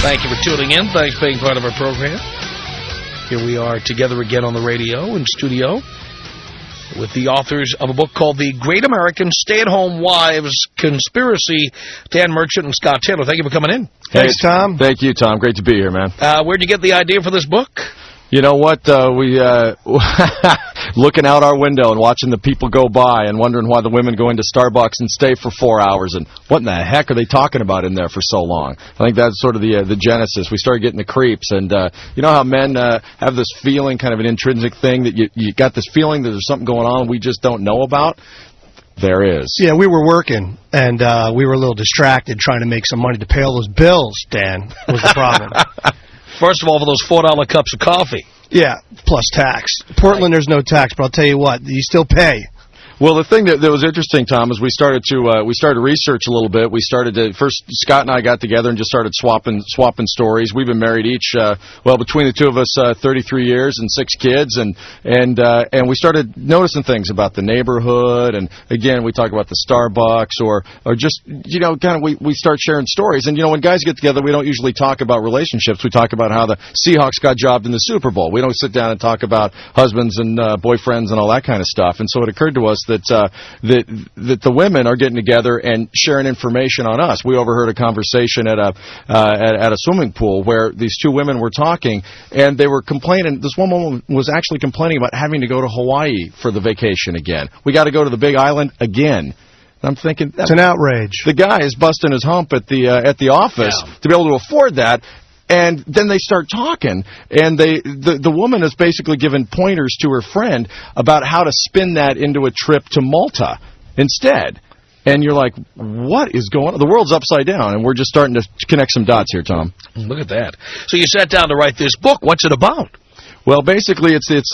Thank you for tuning in. Thanks for being part of our program. Here we are together again on the radio in studio with the authors of a book called The Great American Stay-at-Home Wives Conspiracy, Dan Merchant and Scott Taylor. Thank you for coming in. Thanks, Tom. Thank you, Tom. Great to be here, man. Where'd you get the idea for this book? You know what? We looking out our window and watching the people go by and wondering why the women go into Starbucks and stay for 4 hours and what in the heck are they talking about in there for so long? I think that's sort of the genesis. We started getting the creeps, and you know how men have this feeling, kind of an intrinsic thing, that you got this feeling that there's something going on we just don't know about? There is. Yeah, we were working, and we were a little distracted trying to make some money to pay all those bills, Dan, was the problem. First of all, for those $4 cups of coffee. Yeah, plus tax. Portland, there's no tax, but I'll tell you what, you still pay. Well, the thing that was interesting, Tom, is we started to research a little bit. We started to first. Scott and I got together and just started swapping stories. We've been married each, between the two of us, 33 years and 6 kids, and we started noticing things about the neighborhood. And again, we talk about the Starbucks or just we start sharing stories. And when guys get together, we don't usually talk about relationships. We talk about how the Seahawks got jobbed in the Super Bowl. We don't sit down and talk about husbands and boyfriends and all that kind of stuff. And so it occurred to us that the women are getting together and sharing information on us. We overheard a conversation at a swimming pool where these 2 women were talking, and they were complaining. This one woman was actually complaining about having to go to Hawaii for the vacation again. We got to go to the Big Island again. I'm thinking it's an outrage. The guy is busting his hump at the office to be able to afford that. And then they start talking, and the woman is basically giving pointers to her friend about how to spin that into a trip to Malta instead. And you're like, what is going on? The world's upside down, and we're just starting to connect some dots here, Tom. Look at that. So you sat down to write this book. What's it about? Well, basically, it's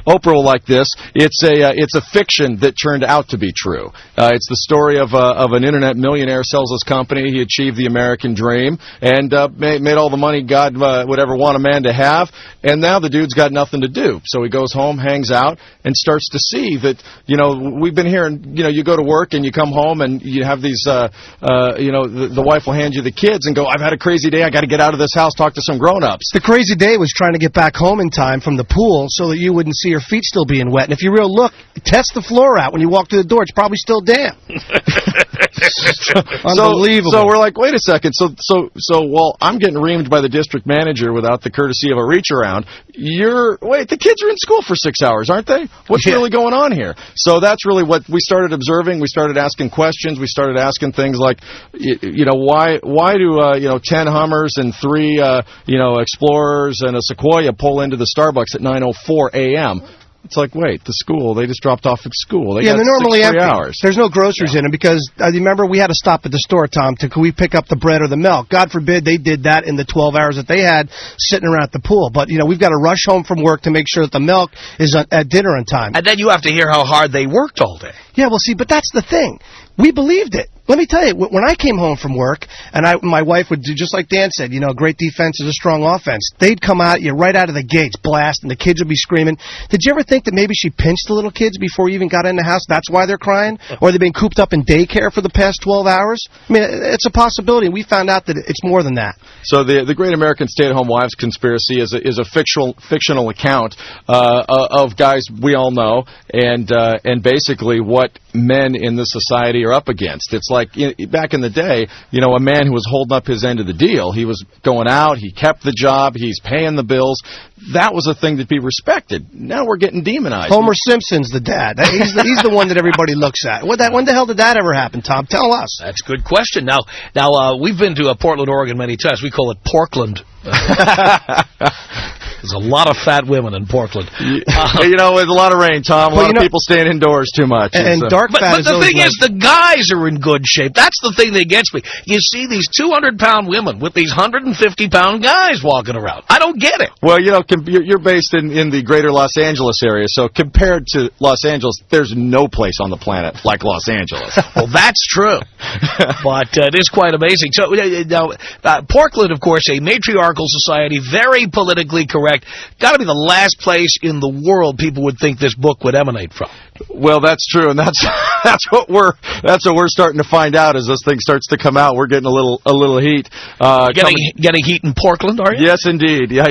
Oprah will like this. It's a fiction that turned out to be true. It's the story of an internet millionaire sells his company. He achieved the American dream and made all the money God would ever want a man to have. And now the dude's got nothing to do. So he goes home, hangs out, and starts to see that we've been hearing. You go to work and you come home and you have these. The wife will hand you the kids and go, I've had a crazy day. I got to get out of this house. Talk to some grown-ups. The crazy day was trying to get back home in time from the pool so that you wouldn't see your feet still being wet. And if you look, test the floor out when you walk through the door. It's probably still damp. Unbelievable. So we're like, wait a second. So I'm getting reamed by the district manager without the courtesy of a reach around. The kids are in school for 6 hours, aren't they? What's really going on here? So that's really what we started observing. We started asking questions. We started asking things like, why do 10 Hummers and 3 Explorers and a Sequoia pull into the Starbucks at 9:04 a.m.? It's like, wait, the school, they just dropped off at school. They're normally empty. Hours. There's no groceries in them because, remember, we had to stop at the store, Tom, could we pick up the bread or the milk? God forbid they did that in the 12 hours that they had sitting around at the pool. But, we've got to rush home from work to make sure that the milk is at dinner on time. And then you have to hear how hard they worked all day. Yeah, well, see, but that's the thing. We believed it. Let me tell you, when I came home from work, and my wife would do just like Dan said, great defense is a strong offense. They'd come out you right out of the gates, blast, and the kids would be screaming. Did you ever think that maybe she pinched the little kids before you even got in the house? That's why they're crying? Or they've been cooped up in daycare for the past 12 hours? I mean, it's a possibility. We found out that it's more than that. So the Great American Stay-at-Home Wives Conspiracy is a fictional account of guys we all know, and basically what men in this society are up against. It's like back in the day, a man who was holding up his end of the deal. He was going out, he kept the job, he's paying the bills. That was a thing to be respected. Now we're getting demonized. Homer Simpson's the dad. He's the one that everybody looks at. When the hell did that ever happen, Tom? Tell us. That's a good question. Now we've been to Portland, Oregon many times. We call it Portland. There's a lot of fat women in Portland. With a lot of rain, Tom. A lot of people staying indoors too much. And dark fat but the thing is, the guys are in good shape. That's the thing that gets me. You see these 200-pound women with these 150-pound guys walking around. I don't get it. Well, you're based in the greater Los Angeles area, so compared to Los Angeles, there's no place on the planet like Los Angeles. Well, that's true. But it is quite amazing. So now, Portland, of course, a matriarchal society, very politically correct. Got to be the last place in the world people would think this book would emanate from. Well, that's true, and that's what we're starting to find out as this thing starts to come out. We're getting a little heat. Getting heat in Portland, are you? Yes, indeed. Yeah,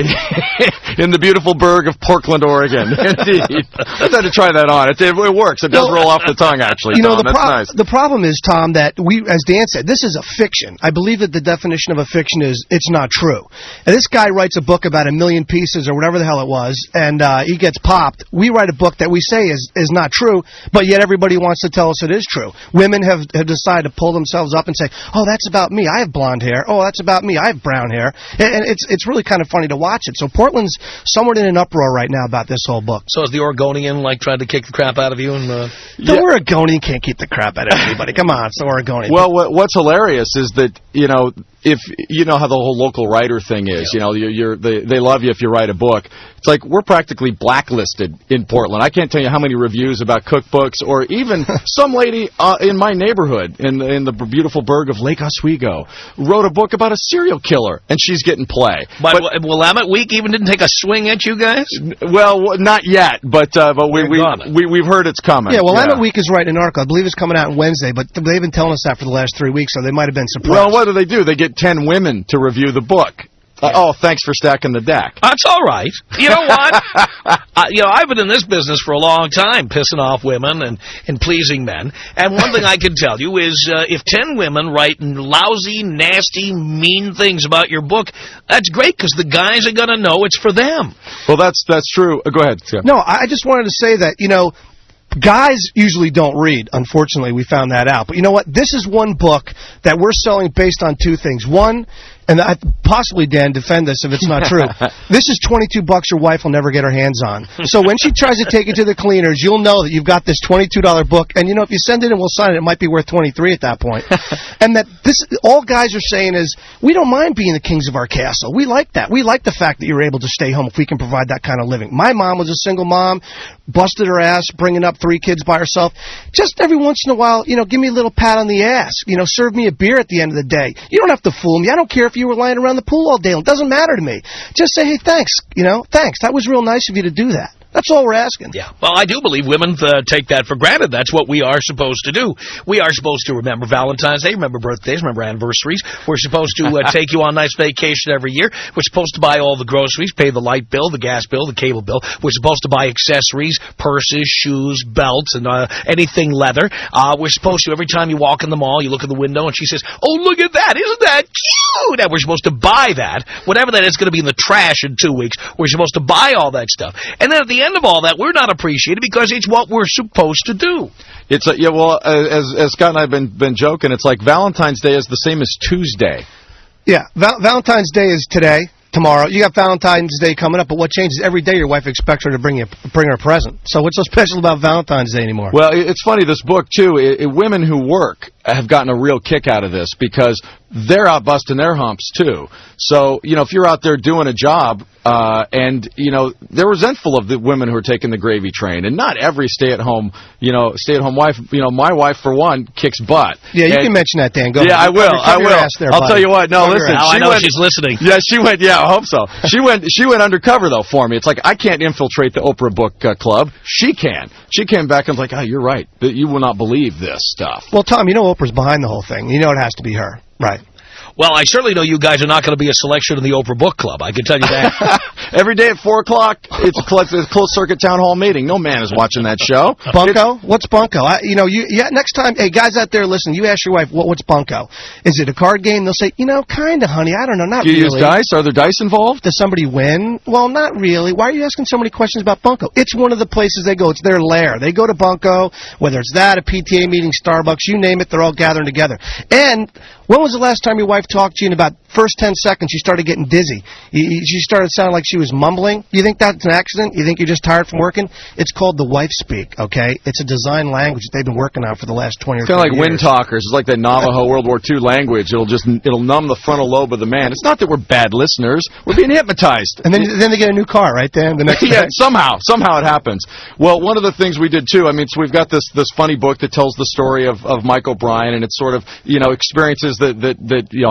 in the beautiful burg of Portland, Oregon. Indeed. I had to try that on. It works. It does roll off the tongue, actually. You know, Tom. That's nice. The problem is, Tom, that as Dan said, this is a fiction. I believe that the definition of a fiction is it's not true. And this guy writes a book about 1 million pieces or whatever the hell it was, and he gets popped. We write a book that we say is not true, but yet everybody wants to tell us it is true. Women have decided to pull themselves up and say, oh, that's about me. I have blonde hair. Oh, that's about me. I have brown hair. And it's really kind of funny to watch it. So Portland's somewhat in an uproar right now about this whole book. So is the Oregonian tried to kick the crap out of you? And the Oregonian can't keep the crap out of anybody. Come on, it's the Oregonian. Well, what's hilarious is that, if you know how the whole local writer thing is, they love you if you write a book. It's like we're practically blacklisted in Portland. I can't tell you how many reviews about cookbooks, or even some lady in my neighborhood in the beautiful burg of Leykis Show wrote a book about a serial killer, and she's getting play. But Willamette Week even didn't take a swing at you guys? Well, not yet, but we've heard it's coming. Yeah, Willamette Week is writing an article. I believe it's coming out on Wednesday, but they've been telling us that for the last 3 weeks, so they might have been surprised. Well, what do? They get 10 women to review the book. Oh, thanks for stacking the deck. That's all right. You know what? I've been in this business for a long time, pissing off women and pleasing men. And one thing I can tell you is if 10 women write lousy, nasty, mean things about your book, that's great because the guys are going to know it's for them. Well, that's true. Go ahead, Tim. No, I just wanted to say that, guys usually don't read. Unfortunately, we found that out. But you know what? This is one book that we're selling based on two things. One, and possibly, Dan, defend this if it's not true. This is $22 your wife will never get her hands on. So when she tries to take it to the cleaners, you'll know that you've got this $22 book. And, if you send it and we'll sign it, it might be worth $23 at that point. And that all guys are saying is, we don't mind being the kings of our castle. We like that. We like the fact that you're able to stay home if we can provide that kind of living. My mom was a single mom, busted her ass, bringing up 3 kids by herself. Just every once in a while, give me a little pat on the ass. Serve me a beer at the end of the day. You don't have to fool me. I don't care if you were lying around the pool all day. It doesn't matter to me. Just say, hey, thanks. Thanks. That was real nice of you to do that. That's all we're asking. Yeah. Well, I do believe women take that for granted. That's what we are supposed to do. We are supposed to remember Valentine's Day, remember birthdays, remember anniversaries. We're supposed to take you on a nice vacation every year. We're supposed to buy all the groceries, pay the light bill, the gas bill, the cable bill. We're supposed to buy accessories, purses, shoes, belts, and anything leather. We're supposed to, every time you walk in the mall, you look in the window, and she says, oh, look at that. Isn't that cute? And we're supposed to buy that. Whatever that is going to be in the trash in 2 weeks, we're supposed to buy all that stuff. And then at the end of all that, we're not appreciated because it's what we're supposed to do. It's as Scott and I have been joking, it's like Valentine's Day is the same as Tuesday. Yeah, Valentine's Day is today. Tomorrow. You got Valentine's Day coming up, but what changes? Every day your wife expects her to bring her a present. So what's so special about Valentine's Day anymore? Well, it's funny, this book, too, women who work have gotten a real kick out of this because they're out busting their humps, too. So, if you're out there doing a job, and, they're resentful of the women who are taking the gravy train. And not every stay-at-home wife, my wife, for one, kicks butt. Yeah, you can mention that, Dan. Go ahead. I will. I'll tell you what. No, listen. I know she's listening. Yeah, she went, I hope so. She went undercover, though, for me. It's like, I can't infiltrate the Oprah Book Club. She can. She came back and was like, oh, you're right. You will not believe this stuff. Well, Tom, Oprah's behind the whole thing. It has to be her. Right. Well, I certainly know you guys are not going to be a selection in the Oprah Book Club. I can tell you that. Every day at 4 o'clock, it's a closed-circuit town hall meeting. No man is watching that show. Bunko? What's Bunko? Next time, hey, guys out there, listen, you ask your wife, what's Bunko? Is it a card game? They'll say, kind of, honey. I don't know, not really. Do you use dice? Are there dice involved? Does somebody win? Well, not really. Why are you asking so many questions about Bunko? It's one of the places they go. It's their lair. They go to Bunko, whether it's that, a PTA meeting, Starbucks, you name it, they're all gathering together. And when was the last time your wife talked to you in about first 10 seconds she started getting dizzy? She started sounding like she was mumbling. You think that's an accident? You think you're just tired from working? It's called the wife speak, okay? It's a design language that they've been working on for the last 20 or 30 years. Kind of like wind talkers. It's like that Navajo World War II language. It'll numb the frontal lobe of the man. It's not that we're bad listeners. We're being hypnoptized. And then they get a new car, right, Dan? The next yeah, somehow it happens. Well, one of the things we did, too, so we've got this funny book that tells the story of Mike O'Brien, and it's sort of, experiences that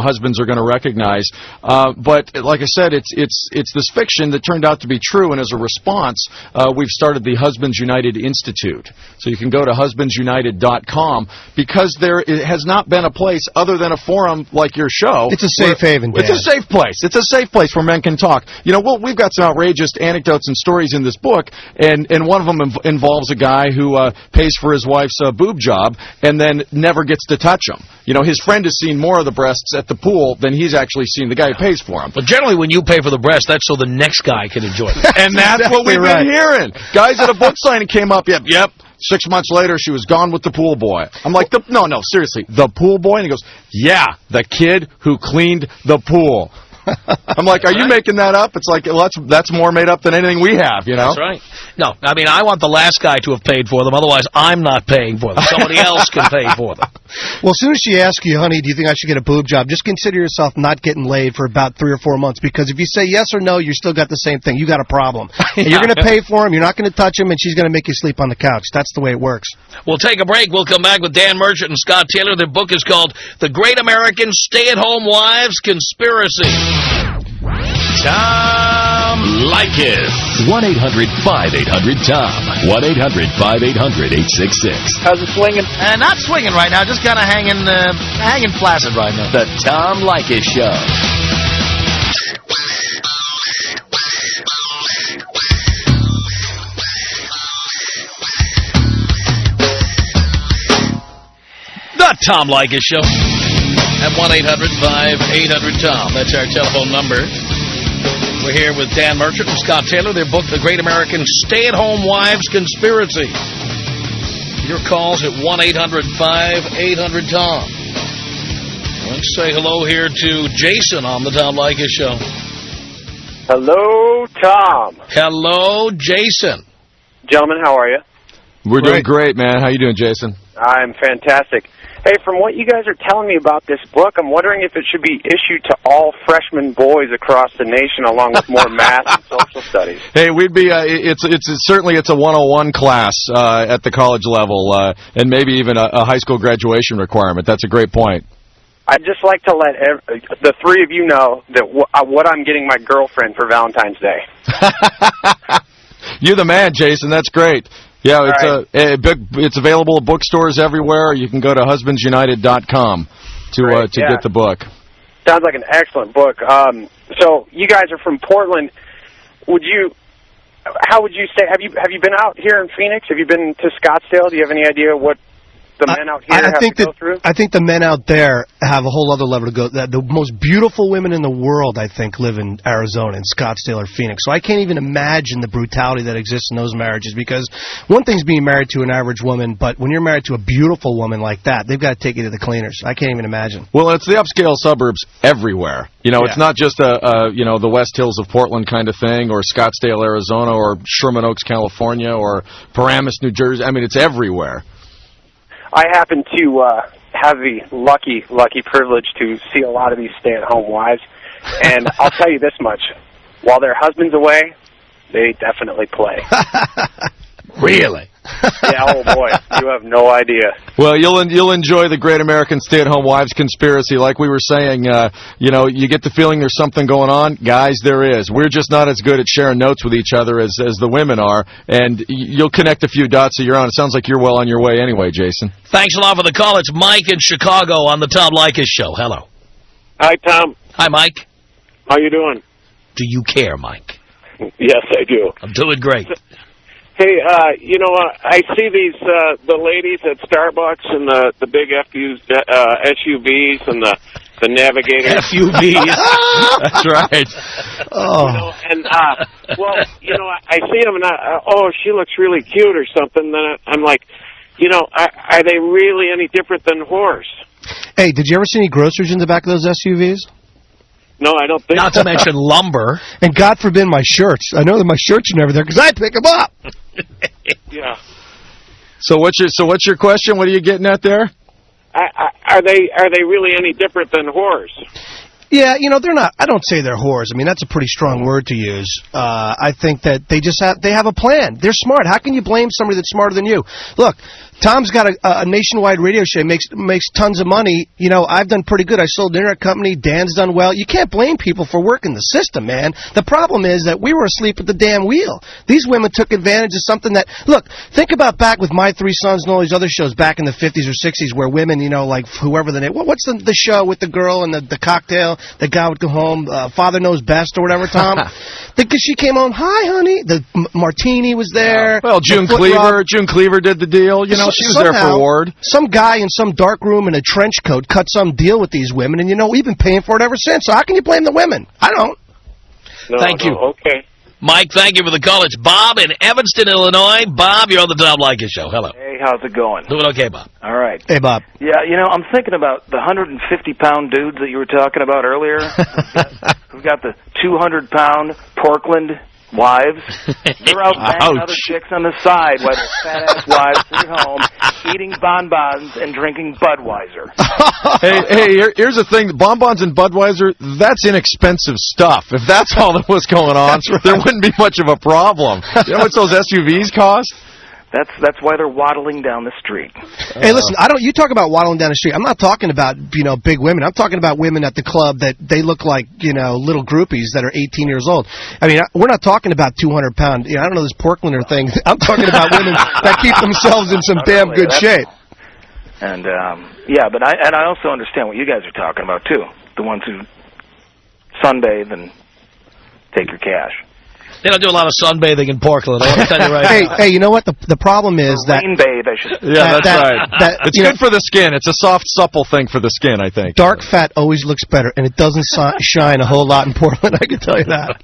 husbands are going to recognize. recognize. But like I said, it's this fiction that turned out to be true, and as a response, we've started the Husbands United Institute. So you can go to husbandsunited.com, because there has not been a place other than a forum like your show. It's a safe haven, Dan. It's a safe place. It's a safe place where men can talk. You know, we've got some outrageous anecdotes and stories in this book, and one of them involves a guy who pays for his wife's boob job and then never gets to touch them. You know, his friend has seen more of the breasts at the pool than he's actually seen the guy who pays for them. But generally, when you pay for the breast, that's so the next guy can enjoy them. And that's what we've been hearing. Guys at a book signing came up, yep. 6 months later, she was gone with the pool boy. I'm like, no, seriously, the pool boy? And he goes, yeah, the kid who cleaned the pool. I'm like, are you making that up? It's like, well, that's more made up than anything we have, you know? That's right. No, I mean, I want the last guy to have paid for them. Otherwise, I'm not paying for them. Somebody else can pay for them. Well, as soon as she asks you, honey, do you think I should get a boob job, just consider yourself not getting laid for about 3 or 4 months, because if you say yes or no, you still got the same thing. You got a problem. And you're going to pay for him, you're not going to touch him, and she's going to make you sleep on the couch. That's the way it works. We'll take a break. We'll come back with Dan Merchant and Scott Taylor. Their book is called The Great American Stay-at-Home Wives Conspiracy. Tom Leykis. 1-800-5800-TOM. 1-800-5800-866. How's it swinging? Not swinging right now, just kind of hanging flaccid right now. The Tom Leykis Show. The Tom Leykis Show. At 1-800-5800-TOM. That's our telephone number. We're here with Dan Merchant and Scott Taylor. Their book, The Great American Stay-at-Home Wives Conspiracy. Your calls at 1-800-5800-TOM. Let's say hello here to Jason on the Tom Leykis Show. Hello, Tom. Hello, Jason. Gentlemen, how are you? We're doing great, man. How you doing, Jason? I'm fantastic. Hey, from what you guys are telling me about this book, I'm wondering if it should be issued to all freshman boys across the nation, along with more math and social studies. Hey, we'd be. It's certainly a 101 class at the college level, and maybe even a high school graduation requirement. That's a great point. I'd just like to let the three of you know that what I'm getting my girlfriend for Valentine's Day. You're the man, Jason. That's great. Yeah, it's available at bookstores everywhere. You can go to husbandsunited.com to get the book. Sounds like an excellent book. So you guys are from Portland. How would you say? Have you been out here in Phoenix? Have you been to Scottsdale? Do you have any idea what the men out here have to go through? I think the men out there have a whole other level to go. The most beautiful women in the world, I think, live in Arizona, in Scottsdale or Phoenix. So I can't even imagine the brutality that exists in those marriages, because one thing's being married to an average woman, but when you're married to a beautiful woman like that, they've got to take you to the cleaners. I can't even imagine. Well, it's the upscale suburbs everywhere. You know, it's not just the West Hills of Portland kind of thing, or Scottsdale, Arizona, or Sherman Oaks, California, or Paramus, New Jersey. I mean, it's everywhere. I happen to have the lucky privilege to see a lot of these stay-at-home wives, and I'll tell you this much. While their husband's away, they definitely play. Really? Yeah, oh boy, you have no idea. Well, you'll enjoy the Great American Stay-at-Home Wives Conspiracy. Like we were saying, you get the feeling there's something going on. Guys, there is. We're just not as good at sharing notes with each other as the women are, and you'll connect a few dots of your own. It sounds like you're well on your way anyway, Jason. Thanks a lot for the call. It's Mike in Chicago on the Tom Leykis Show. Hello. Hi, Tom. Hi, Mike. How you doing? Do you care, Mike? Yes, I do. I'm doing great. Hey, I see these the ladies at Starbucks and the big SUVs and the Navigators. SUVs. That's right. Oh. I see them and she looks really cute or something. Then I'm like, are they really any different than horse? Hey, did you ever see any groceries in the back of those SUVs? No, I don't think Not to mention lumber. And God forbid my shirts. I know that my shirts are never there because I pick them up. Yeah. So what's your question? What are you getting at there? Are they really any different than whores? Yeah, they're not. I don't say they're whores. I mean, that's a pretty strong word to use. I think that they have a plan. They're smart. How can you blame somebody that's smarter than you? Look, Tom's got a nationwide radio show, makes tons of money. You know, I've done pretty good. I sold an internet company. Dan's done well. You can't blame people for working the system, man. The problem is that we were asleep at the damn wheel. These women took advantage of something that, look, think about back with My Three Sons and all these other shows back in the 50s or 60s where women, you know, like whoever the name, what's the show with the girl and the cocktail, the guy would go home, Father Knows Best or whatever, Tom? Because she came home, hi, honey. The martini was there. Well, June Cleaver did the deal. You know, she was there for Ward. Some guy in some dark room in a trench coat cut some deal with these women, and, you know, we've been paying for it ever since. So how can you blame the women? I don't. Thank you. Okay. Mike, thank you for the call. It's Bob in Evanston, Illinois. Bob, you're on the Tom Leykis Show. Hello. Hey, how's it going? Doing okay, Bob. All right. Hey, Bob. Yeah, you know, I'm thinking about the 150-pound dudes that you were talking about earlier. We've got the 200-pound Portland wives. They're out banging other chicks on the side while their fat-ass wives sit at home eating bonbons and drinking Budweiser. Hey, here's the thing. Bonbons and Budweiser, that's inexpensive stuff. If that's all that was going on, there wouldn't be much of a problem. You know what those SUVs cost? That's why they're waddling down the street. Hey, listen, you talk about waddling down the street. I'm not talking about, you know, big women. I'm talking about women at the club that they look like, you know, little groupies that are 18 years old. I mean, we're not talking about 200-pound, you know, I don't know this Portlander thing. I'm talking about women that keep themselves in some damn good shape. And, yeah, but I also understand what you guys are talking about, too. The ones who sunbathe and take your cash. They don't do a lot of sunbathing in Portland. I want to tell you right now. Hey, you know what? The problem is that... Rain bathe, I should say. Yeah, that's right. It's good for the skin. It's a soft, supple thing for the skin, I think. Dark fat always looks better, and it doesn't shine a whole lot in Portland, I can tell you that.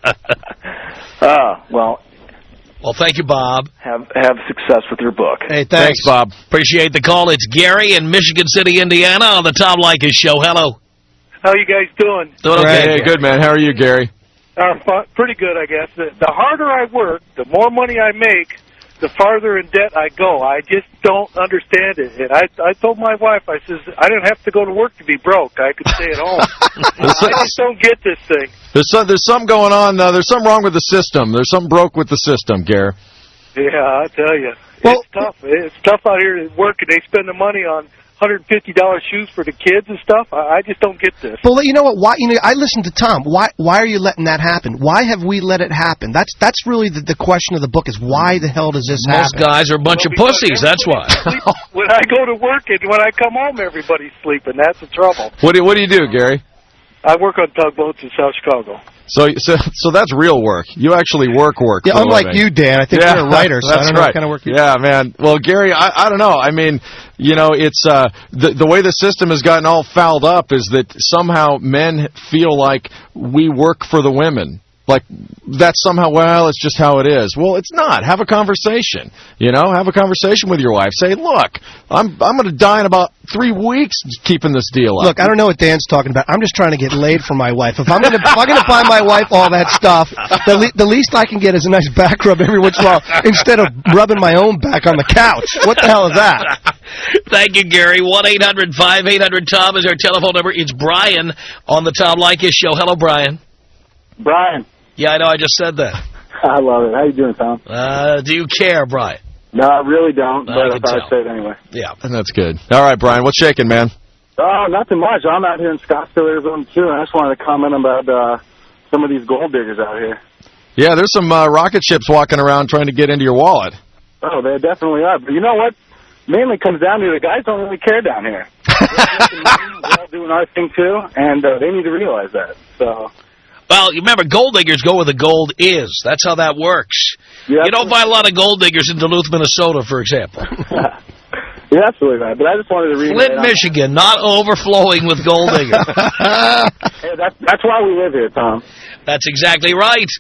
Well, thank you, Bob. Have success with your book. Hey, thanks, Bob. Appreciate the call. It's Gary in Michigan City, Indiana, on the Tom Leykis Show. Hello. How you guys doing? Doing okay. Hey, good, man. How are you, Gary? Pretty good, I guess. The harder I work, the more money I make, the farther in debt I go. I just don't understand it. And I told my wife, I says, I didn't have to go to work to be broke. I could stay at home. I just don't get this thing. There's something going on. There's something wrong with the system. There's something broke with the system, Gary. Yeah, I tell you. It's tough. It's tough out here to work, and they spend the money on $150 shoes for the kids and stuff. I just don't get this. Well, you know what? Why? You know, I listened to Tom. Why are you letting that happen? Why have we let it happen? That's really the question of the book is why the hell does this happen? Most guys are a bunch of pussies. That's why. When I go to work and when I come home, everybody's sleeping. That's the trouble. What do you do, Gary? I work on tugboats in South Chicago. So that's real work. You actually work. Yeah, unlike you, Dan. I think you're a writer, so I don't know what kind of work you do. Yeah, man. Well, Gary, I don't know. I mean, you know, it's the way the system has gotten all fouled up is that somehow men feel like we work for the women. Like, that's somehow, well, it's just how it is. Well, it's not. Have a conversation. You know, have a conversation with your wife. Say, look, I'm going to die in about 3 weeks keeping this deal up. Look, I don't know what Dan's talking about. I'm just trying to get laid for my wife. If I'm going to buy my wife all that stuff, the least I can get is a nice back rub every once in a while instead of rubbing my own back on the couch. What the hell is that? Thank you, Gary. 1-800-5800-TOM is our telephone number. It's Brian on the Tom Leykis Show. Hello, Brian. Brian. Yeah, I know. I just said that. I love it. How you doing, Tom? Do you care, Brian? No, I really don't, but I thought I'd say it anyway. Yeah. And that's good. All right, Brian, what's shaking, man? Oh, nothing much. I'm out here in Scottsdale, Arizona, too, and I just wanted to comment about some of these gold diggers out here. Yeah, there's some rocket ships walking around trying to get into your wallet. Oh, they definitely are. But you know what? Mainly comes down to the guys don't really care down here. We're all doing our thing, too, and they need to realize that. So... Well, you remember, gold diggers go where the gold is. That's how that works. Yeah, you don't find a lot of gold diggers in Duluth, Minnesota, for example. You're absolutely right, but I just wanted to read Flint, Michigan, not overflowing with gold diggers. Hey, that's why we live here, Tom. That's exactly right.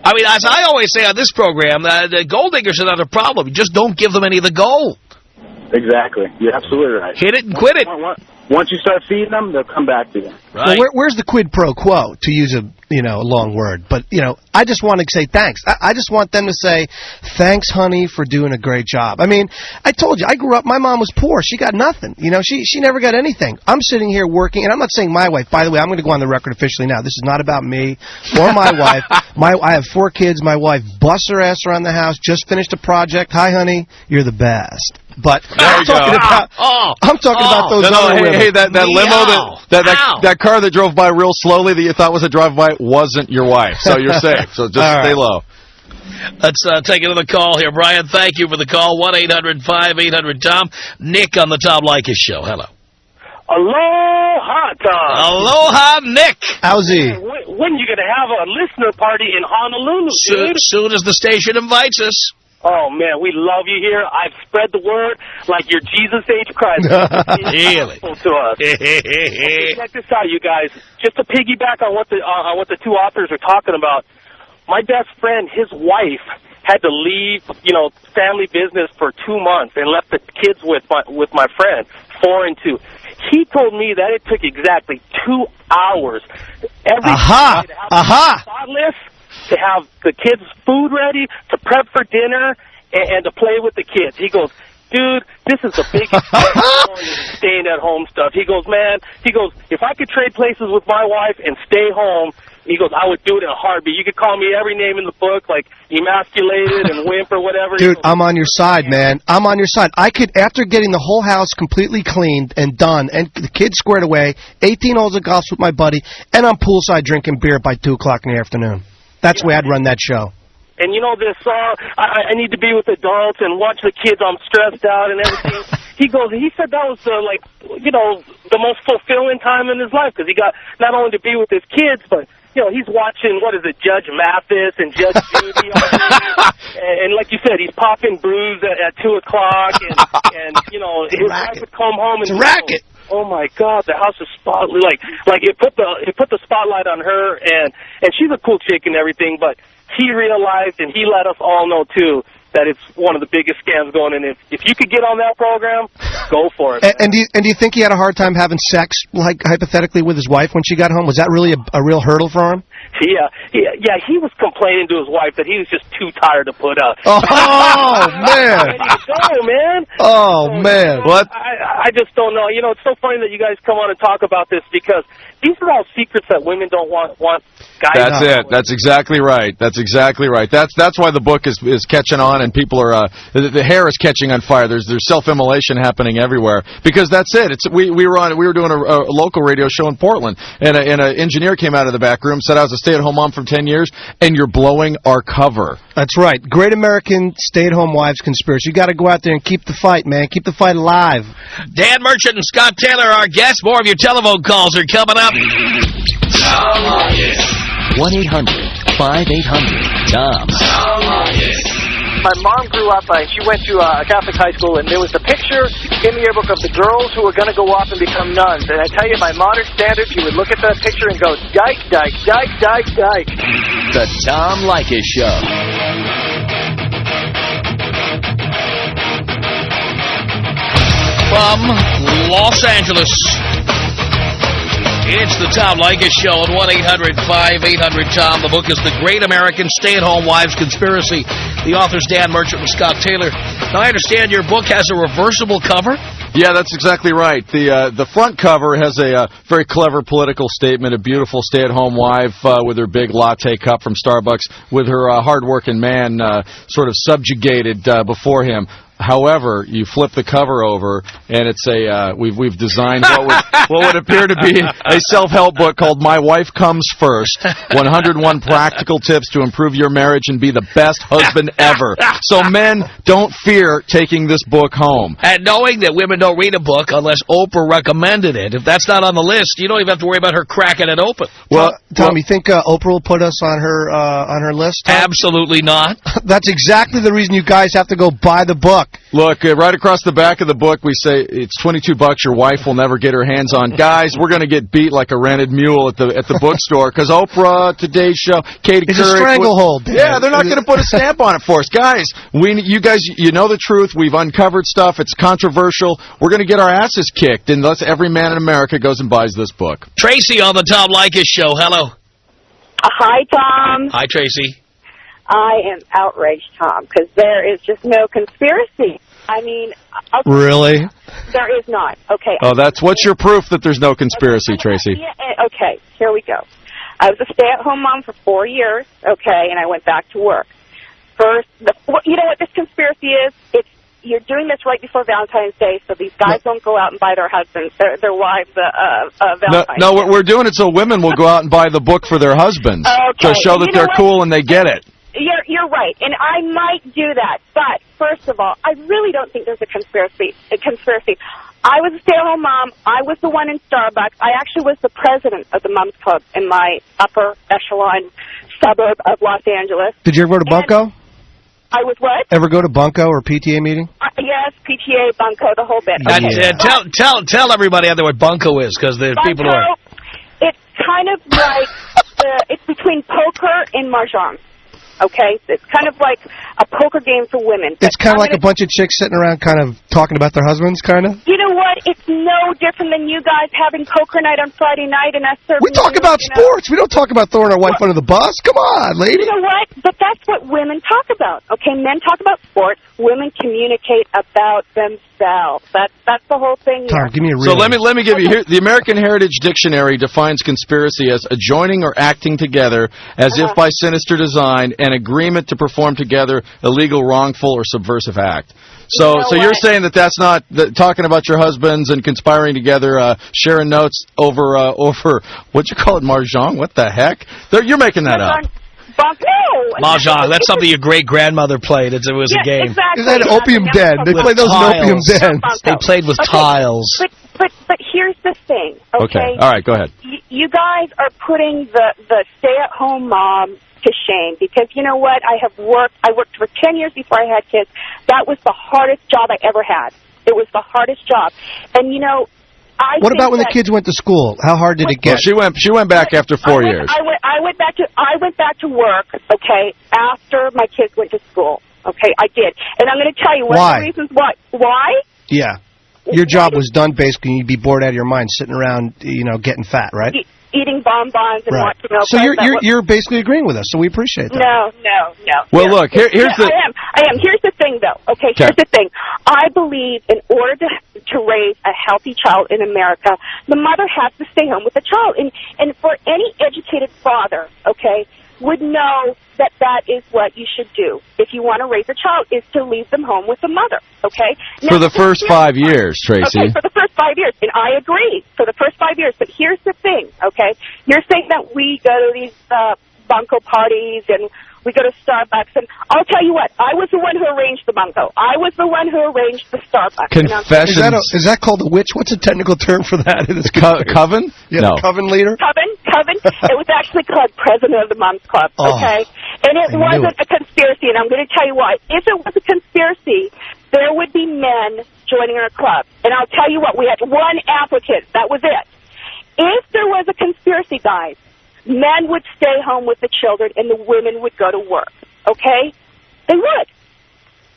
I mean, as I always say on this program, the gold diggers are not a problem. You just don't give them any of the gold. Exactly. You're absolutely right. Hit it and quit it. Once you start feeding them, they'll come back to you. Right. Well, where's the quid pro quo, to use a long word? But, I just want to say thanks. I just want them to say, thanks, honey, for doing a great job. I mean, I told you, I grew up, my mom was poor. She got nothing. She never got anything. I'm sitting here working, and I'm not saying my wife. By the way, I'm going to go on the record officially now. This is not about me or my wife. I have 4 kids. My wife busts her ass around the house, just finished a project. Hi, honey, you're the best. But I'm talking about those other women. Hey, that limo, that car that drove by real slowly that you thought was a drive-by wasn't your wife, so you're safe. So just stay low. Let's take another call here. Brian, thank you for the call. 1-800-5800-TOM. Nick on the Tom Leykis Show. Hello. Aloha, Tom. Aloha, Nick. How's he? When are you going to have a listener party in Honolulu, dude? Soon as the station invites us. Oh, man, we love you here. I've spread the word like you're Jesus H. Christ. Really? To us. Okay, check this out, you guys. Just to piggyback on what the two authors are talking about, my best friend, his wife, had to leave, family business for 2 months and left the kids with my friend, 4 and 2. He told me that it took exactly 2 hours every day to have spotless, to have the kids' food ready, to prep for dinner, and to play with the kids. He goes, dude, this is the biggest staying at home stuff. He goes, man, if I could trade places with my wife and stay home, he goes, I would do it in a heartbeat. You could call me every name in the book, like emasculated and wimp or whatever. Dude, I'm on your side, man. I'm on your side. I could, after getting the whole house completely cleaned and done, and the kids squared away, 18 holes of golf with my buddy, and I'm poolside drinking beer by 2 o'clock in the afternoon. That's the way I'd run that show. And this song, I need to be with adults and watch the kids. I'm stressed out and everything. He said that was the most fulfilling time in his life because he got not only to be with his kids, but he's watching, Judge Mathis and Judge Judy. And like you said, he's popping brews at 2 o'clock, and his wife would come home and... It's a racket! Oh my God, the house is spotlight. Like it put the spotlight on her, and she's a cool chick and everything, but he realized, and he let us all know, too, that it's one of the biggest scams going. And if you could get on that program, go for it. And do you think he had a hard time having sex, like hypothetically, with his wife when she got home? Was that really a real hurdle for him? Yeah, he was complaining to his wife that he was just too tired to put up. Oh, man. Ready to go, man. Oh, man. What? I just don't know. It's so funny that you guys come on and talk about this because these are all secrets that women don't want guys. That's it. That's exactly right. That's exactly right. That's why the book is catching on, and people are the hair is catching on fire. There's self-immolation happening everywhere because that's it. We were doing a local radio show in Portland, and an engineer came out of the back room, said I was a stay-at-home mom for 10 years, and you're blowing our cover. That's right. Great American Stay-at-Home Wives Conspiracy. You got to go out there and keep the fight, man. Keep the fight alive. Dan Merchant and Scott Taylor are our guests. More of your telephone calls are coming up. 1-800-5800-TOM. My mom grew up, she went to a Catholic high school, and there was the picture in the yearbook of the girls who were going to go off and become nuns. And I tell you, by modern standards, you would look at that picture and go, dyke, dyke, dyke, dyke, dyke. The Tom Leykis Show. From Los Angeles, it's the Tom Leykis Show at 1-800-5800-TOM. The book is The Great American Stay-at-Home Wives Conspiracy. The authors Dan Merchant and Scott Taylor. Now, I understand your book has a reversible cover? Yeah, that's exactly right. The front cover has a very clever political statement, a beautiful stay-at-home wife with her big latte cup from Starbucks, with her hard-working man sort of subjugated before him. However, you flip the cover over, and it's we've designed what would appear to be a self-help book called My Wife Comes First, 101 Practical Tips to Improve Your Marriage and Be the Best Husband Ever. So men, don't fear taking this book home. And knowing that women don't read a book unless Oprah recommended it, if that's not on the list, you don't even have to worry about her cracking it open. Well, Tom, you think Oprah will put us on her list, Tom? Absolutely not. That's exactly the reason you guys have to go buy the book. Look, right across the back of the book, we say it's $22 your wife will never get her hands on. Guys, we're going to get beat like a rented mule at the bookstore because Oprah, Today's Show, Katie Couric. It's a stranglehold. Yeah, they're not going to put a stamp on it for us. Guys, you guys, you know the truth. We've uncovered stuff. It's controversial. We're going to get our asses kicked unless every man in America goes and buys this book. Tracy on the Tom Leykis Show. Hello. Hi, Tom. Hi, Tracy. I am outraged, Tom, because there is just no conspiracy. I mean... Okay, really? There is not. Okay. Oh, what's your proof that there's no conspiracy, Tracy? Okay, here we go. I was a stay-at-home mom for 4 years, okay, and I went back to work. First, you know what this conspiracy is? It's you're doing this right before Valentine's Day, so these guys don't go out and buy their husbands, their wives, Valentine's No, Day. we're doing it so women will go out and buy the book for their husbands to show that they're cool and they get it. You're right, and I might do that. But first of all, I really don't think there's a conspiracy. I was a stay-at-home mom. I was the one in Starbucks. I actually was the president of the Moms Club in my upper echelon suburb of Los Angeles. Did you ever go to Bunko? I was what? Ever go to Bunko or PTA meeting? Yes, PTA, Bunko, the whole bit. Tell everybody out there what Bunko is, because the people who are... It's kind of like, it's between poker and mahjong. Okay? It's kind of like a poker game for women. It's kind of like a bunch of chicks sitting around kind of talking about their husbands, kind of? You know what? It's no different than you guys having poker night on Friday night and us serving... We talk about sports. We don't talk about throwing our wife under the bus. Come on, lady. You know what? But that's what women talk about. Okay? Men talk about sports. Women communicate about themselves. That's the whole thing here. Tom, give me a real... So let me give you here. The American Heritage Dictionary defines conspiracy as a joining or acting together as if by sinister design, an agreement to perform together illegal, wrongful, or subversive act. So, you're saying that that's not talking about your husbands and conspiring together, sharing notes over what'd you call it, mahjong? What the heck? You're making that up. Mahjong. That's something your great-grandmother played. It was a game. Exactly. Is that an opium den? They play those in opium dens. They played with tiles. But here's the thing, okay? All right, go ahead. You guys are putting the stay-at-home mom to shame, because you know what? I worked for 10 years before I had kids. That was the hardest job I ever had. It was the hardest job. And you know, what about when the kids went to school? How hard did it get? Well, she went back after 4 years. I went back to work, okay, after my kids went to school. Okay, I did. And I'm going to tell you one of the reasons why. Why? Yeah. Your job was done, basically, and you'd be bored out of your mind sitting around, getting fat, right? Eating bonbons and watching. So you're basically agreeing with us, so we appreciate that. No. Well, look, here's the... I am. Here's the thing, though. Okay, here's the thing. I believe in order to raise a healthy child in America, the mother has to stay home with the child. And for any educated father, okay, would know that that is what you should do if you want to raise a child, is to leave them home with the mother, okay? Now, for the first 5 years, Tracy. Okay, for the first 5 years. And I agree, for the first 5 years. But here's the thing, okay? You're saying that we go to these bunko parties and we go to Starbucks. And I'll tell you what, I was the one who arranged the bunko. I was the one who arranged the Starbucks. Confessions. Is that called a witch? What's a technical term for that? Coven? Yeah, no. Coven leader? Coven. It was actually called President of the Moms Club, okay? And it wasn't a conspiracy, and I'm going to tell you why. If it was a conspiracy, there would be men joining our club. And I'll tell you what, we had one applicant. That was it. If there was a conspiracy, guys, men would stay home with the children and the women would go to work, okay? They would.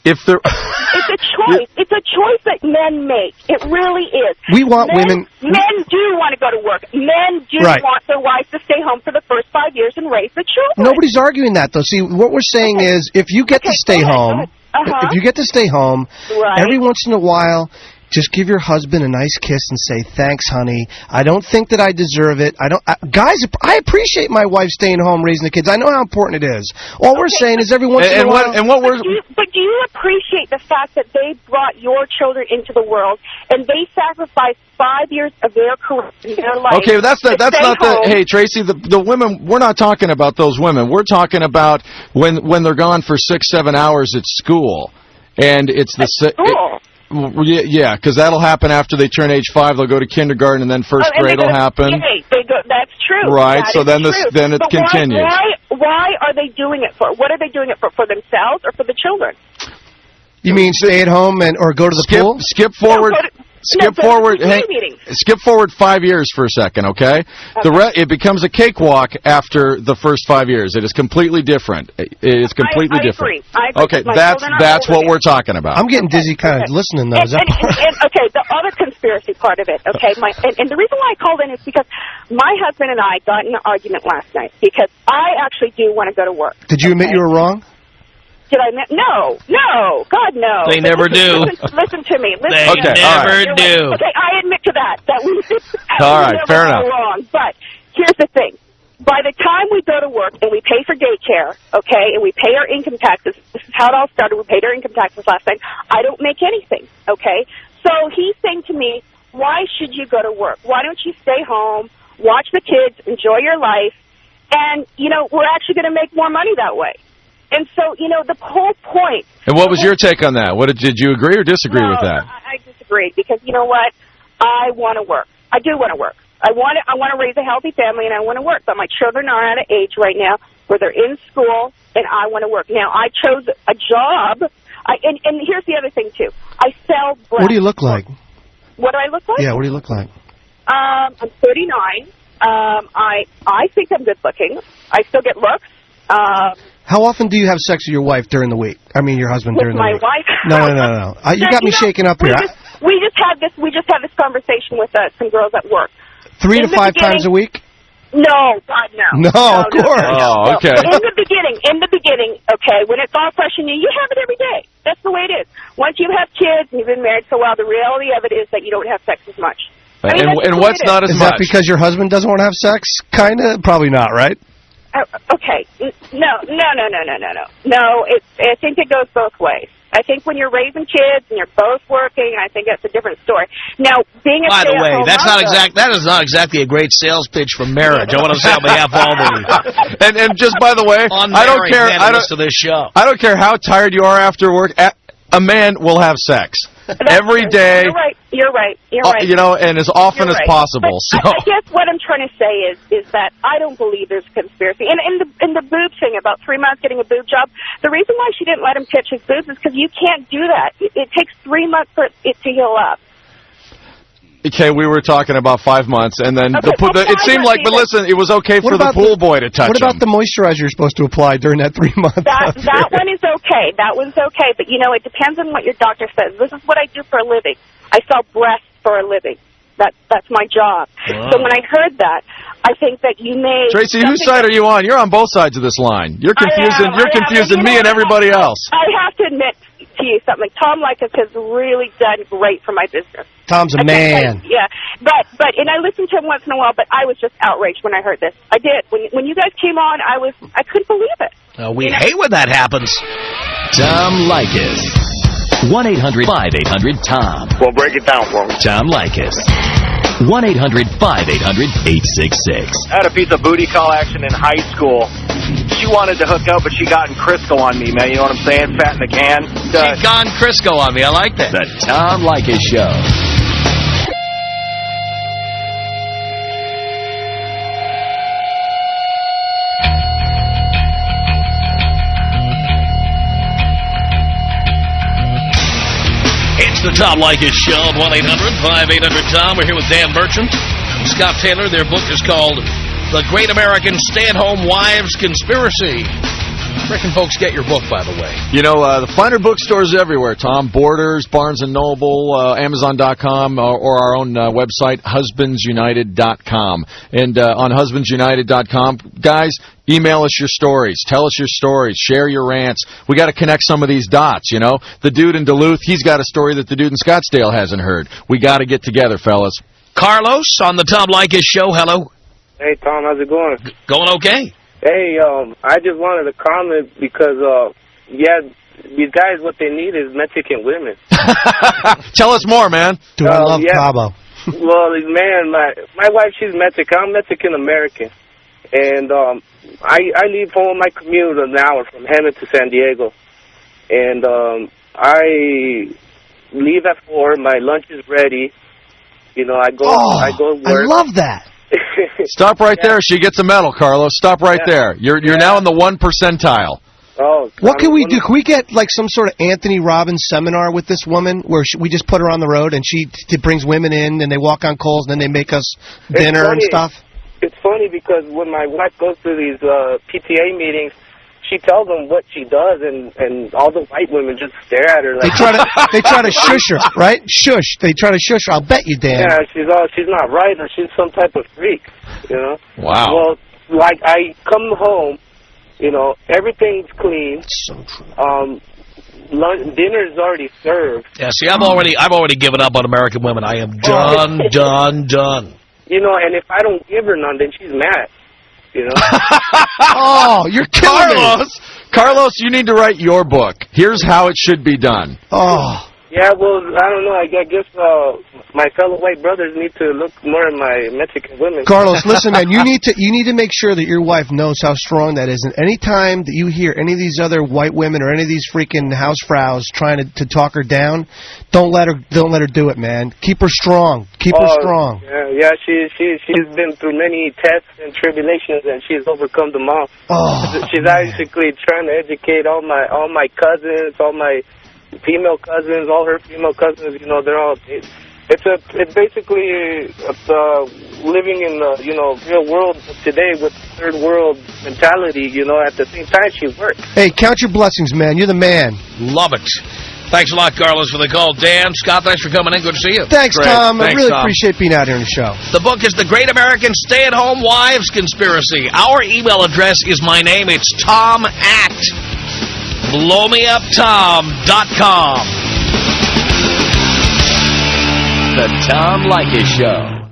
If there... It's a choice. It's a choice that men make. It really is. We want women... Men do want to go to work. Men do want their wives to stay home for the first 5 years and raise the children. Nobody's arguing that, though. See, what we're saying is, if you get to stay home, if you get to stay home, every once in a while... Just give your husband a nice kiss and say, thanks, honey. I don't think that I deserve it. Guys, I appreciate my wife staying home raising the kids. I know how important it is. All we're saying is every once in a while... But do you appreciate the fact that they brought your children into the world and they sacrificed 5 years of their career in their life? Okay, that's not the... Hey, Tracy, the women, we're not talking about those women. We're talking about when they're gone for 6-7 hours at school. And it's the... Yeah, because that'll happen after they turn age 5. They'll go to kindergarten, and then first grade will happen. That's true. Right. So then it continues. Why are they doing it for? What are they doing it for? For themselves or for the children? You mean stay at home or go to the pool? Skip forward. Skip forward 5 years for a second, okay? It becomes a cakewalk after the first 5 years. It is completely different. It is completely different. I agree. Okay, that's what we're talking about. I'm getting dizzy kind of listening, though. Okay, the other conspiracy part of it, okay? And the reason why I called in is because my husband and I got in an argument last night because I actually do want to go to work. Did you admit you were wrong? Did I admit? No. God, no. They never do. Listen to me. They never do. Okay, I admit to that. All right, fair enough. Wrong. But here's the thing. By the time we go to work and we pay for daycare, okay, and we pay our income taxes, is how it all started. We paid our income taxes last time. I don't make anything, okay? So he's saying to me, why should you go to work? Why don't you stay home, watch the kids, enjoy your life, and, you know, we're actually going to make more money that way. And so, you know, the whole point. And what was your take on that? Did you agree or disagree with that? I disagreed because, you know what? I want to work. I do want to work. I want to raise a healthy family, and I want to work. But my children are at an age right now where they're in school, and I want to work. Now, I chose a job. And here's the other thing, too. I sell bread. What do you look like? What do I look like? Yeah, what do you look like? I'm 39. I think I'm good looking. I still get looks. How often do you have sex with your wife during the week? I mean, your husband during the week. With my wife? No. You got me shaking up here. We just had this conversation with some girls at work. 3 to 5 times a week? No, God, no. No, of course. Oh, okay. In the beginning, okay, when it's all fresh in you, you have it every day. That's the way it is. Once you have kids and you've been married for a while, the reality of it is that you don't have sex as much. I mean, and what's not as much? Is that because your husband doesn't want to have sex? Kind of? Probably not, right? Okay. No. I think it goes both ways. I think when you're raising kids and you're both working, I think that's a different story. Now, being a By the way, that is not exactly a great sales pitch for marriage. I want to say on behalf of all the and just by the way, I don't care. To this show. I don't care how tired you are after work. A man will have sex every day. You're right. You know, and as often as possible. But I guess what I'm trying to say is that I don't believe there's a conspiracy. And in the boob thing, about 3 months getting a boob job, the reason why she didn't let him pitch his boobs is because you can't do that. It takes 3 months for it to heal up. Okay, we were talking about 5 months, and then it seemed like, but listen, it was okay for the pool boy to touch him. What about the moisturizer you're supposed to apply during that 3 months? That one is okay. That one's okay. But, you know, it depends on what your doctor says. This is what I do for a living. I sell breasts for a living. That's my job. Wow. So when I heard that, I think that you may... Tracy, whose side are you on? You're on both sides of this line. You're confusing me and everybody else. I have to admit to you something. Tom Leykis has really done great for my business. Tom's a man. Yeah, but and I listen to him once in a while, but I was just outraged when I heard this. I did. When you guys came on, I couldn't believe it. We hate when that happens. Tom Leykis. 1-800-5800-TOM. Well, break it down for me. Tom Leykis. 1-800-5800-866. I had a piece of booty call action in high school. She wanted to hook up, but she got in Crisco on me, man. You know what I'm saying? Fat in the can. She got in Crisco on me. I like that. The Tom Leykis Show. It's the Tom Leykis Show at 1-800-5800-TOM. We're here with Dan Bertrand, Scott Taylor. Their book is called The Great American Stay-at-Home Wives Conspiracy. Where can folks get your book, by the way? You know, the finer bookstores everywhere, Tom. Borders, Barnes & Noble, Amazon.com, or our own website, husbandsunited.com. And on husbandsunited.com, guys, email us your stories. Tell us your stories. Share your rants. We got to connect some of these dots, you know. The dude in Duluth, he's got a story that the dude in Scottsdale hasn't heard. We got to get together, fellas. Carlos on the Tom Leykis Show. Hello. Hey, Tom. How's it going? Going okay. Hey, I just wanted to comment because, these guys, what they need is Mexican women. Tell us more, man. Do I love Cabo? Well, man, my wife, she's Mexican. I'm Mexican-American. And I leave home, I commute an hour from Hemet to San Diego. And I leave at 4. My lunch is ready. You know, I go to work. I love that. Stop right there. She gets a medal, Carlos. Stop right there. You're now in the 1 percentile. Oh. What can we do? Can we get like some sort of Anthony Robbins seminar with this woman where we just put her on the road and she brings women in and they walk on coals and then they make us dinner and stuff? It's funny because when my wife goes to these PTA meetings, she tells them what she does, and all the white women just stare at her like... They try to shush her, right? Shush. They try to shush her. I'll bet you, Dan. Yeah, she's not right, or she's some type of freak, you know? Wow. Well, like, I come home, you know, everything's clean. So true. Dinner is already served. Yeah, see, I've already given up on American women. I am done. You know, and if I don't give her none, then she's mad. You know? Oh, you're killing Carlos! me. Carlos, you need to write your book. Here's how it should be done. Oh. Yeah, well, I don't know. I guess my fellow white brothers need to look more at my Mexican women. Carlos, listen, man. You need to make sure that your wife knows how strong that is. And any time that you hear any of these other white women or any of these freaking housefraus trying to talk her down, don't let her do it, man. Keep her strong. Keep her strong. Yeah. She's been through many tests and tribulations, and she's overcome them all. Oh, she's basically trying to educate all my cousins, all my female cousins, all her female cousins. You know, they're all. It's basically living in the real world today with third world mentality. You know, at the same time she works. Hey, count your blessings, man. You're the man. Love it. Thanks a lot, Carlos, for the call. Dan, Scott, thanks for coming in. Good to see you. Thanks, Tom. I really appreciate being out here on the show. The book is The Great American Stay-at-Home Wives Conspiracy. Our email address is my name. It's tom@blowmeuptom.com. The Tom Leykis Show.